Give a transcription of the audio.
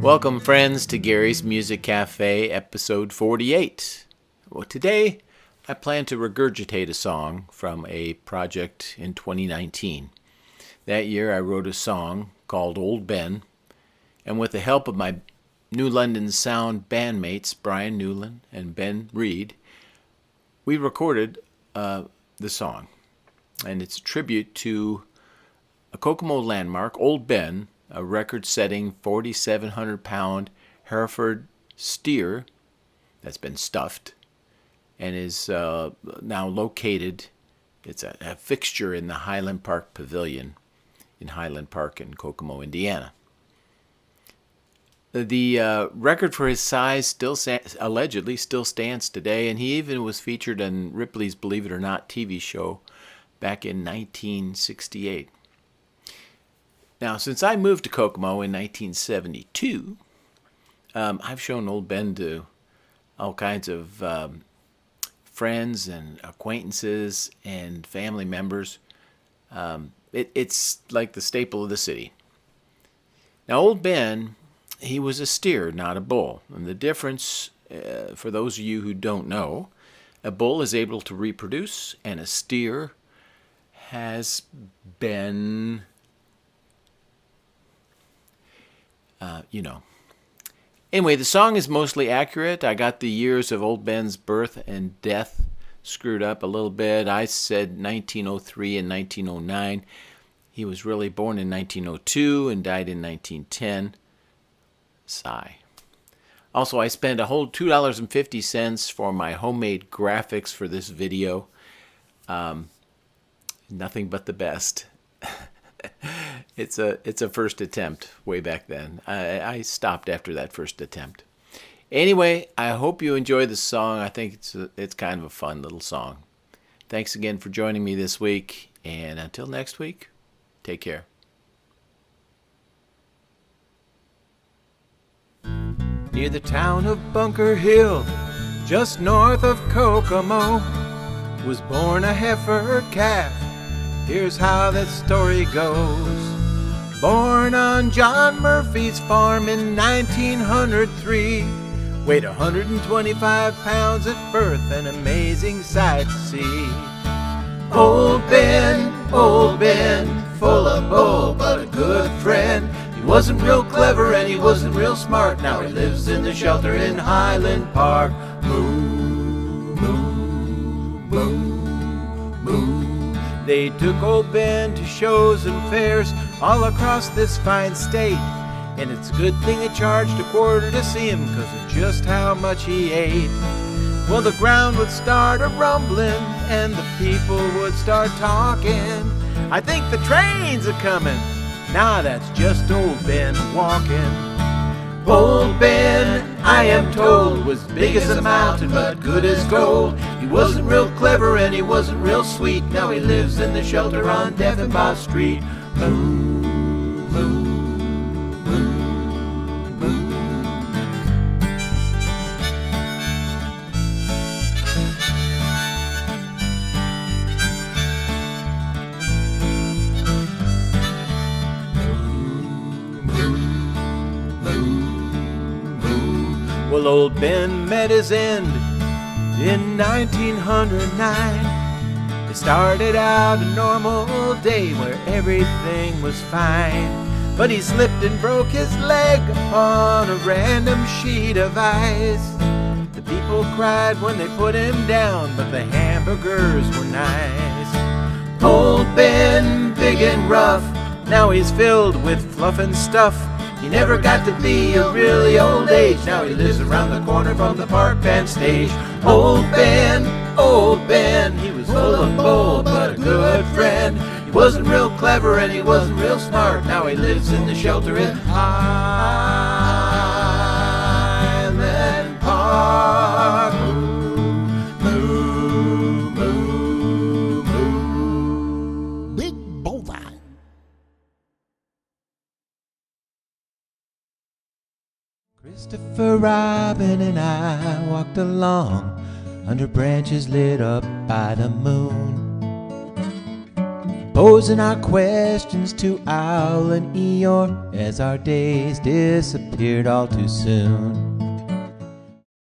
Welcome, friends, to Gary's Music Cafe, episode 48. Well, today, I plan to regurgitate a song from a project in 2019. That year, I wrote a song called Old Ben, and with the help of my New London Sound bandmates, Brian Newland and Ben Reed, we recorded the song. And it's a tribute to a Kokomo landmark, Old Ben, a record-setting 4,700-pound Hereford steer that's been stuffed and is now located. It's a fixture in the Highland Park Pavilion in Highland Park in Kokomo, Indiana. The record for his size allegedly still stands today, and he even was featured on Ripley's Believe It or Not TV show back in 1968. Now, since I moved to Kokomo in 1972, I've shown Old Ben to all kinds of friends and acquaintances and family members. It's like the staple of the city. Now, Old Ben, he was a steer, not a bull. And the difference, for those of you who don't know, a bull is able to reproduce, and a steer has been... Anyway, the song is mostly accurate. I got the years of Old Ben's birth and death screwed up a little bit. I said 1903 and 1909. He was really born in 1902 and died in 1910. Sigh. Also, I spent a whole $2.50 for my homemade graphics for this video. Nothing but the best. It's a first attempt way back then. I stopped after that first attempt. Anyway, I hope you enjoy the song. I think it's kind of a fun little song. Thanks again for joining me this week, and until next week, take care. Near the town of Bunker Hill, just north of Kokomo, was born a heifer calf. Here's how that story goes. Born on John Murphy's farm in 1903, weighed 125 pounds at birth, an amazing sight to see. Old Ben, full of bull, but a good friend. He wasn't real clever and he wasn't real smart. Now he lives in the shelter in Highland Park. Moo, moo, moo, moo. They took Old Ben to shows and fairs all across this fine state, and it's a good thing they charged a quarter to see him because of just how much he ate. Well, the ground would start a-rumbling and the people would start talking. I think the train's a-coming. Nah, that's just Old Ben walking. Old Ben, I am told, was big as a mountain but good as gold. He wasn't real clever and he wasn't real sweet. Now he lives in the shelter on Deafenbaugh Street. Moo, moo, moo, moo. Well, Old Ben met his end in 1909. It started out a normal day where everything was fine, but he slipped and broke his leg upon a random sheet of ice. The people cried when they put him down, but the hamburgers were nice. Old Ben, big and rough, now he's filled with fluff and stuff. He never got to be a really old age. Now he lives around the corner from the park band stage. Old Ben, he was full of bull, but a good friend. He wasn't real clever and he wasn't real smart. Now he lives in the shelter in Highland Park. Moo, moo, moo, moo. Big bovine. Christopher Robin and I walked along under branches lit up by the moon. posing our questions to Owl and Eeyore as our days disappeared all too soon.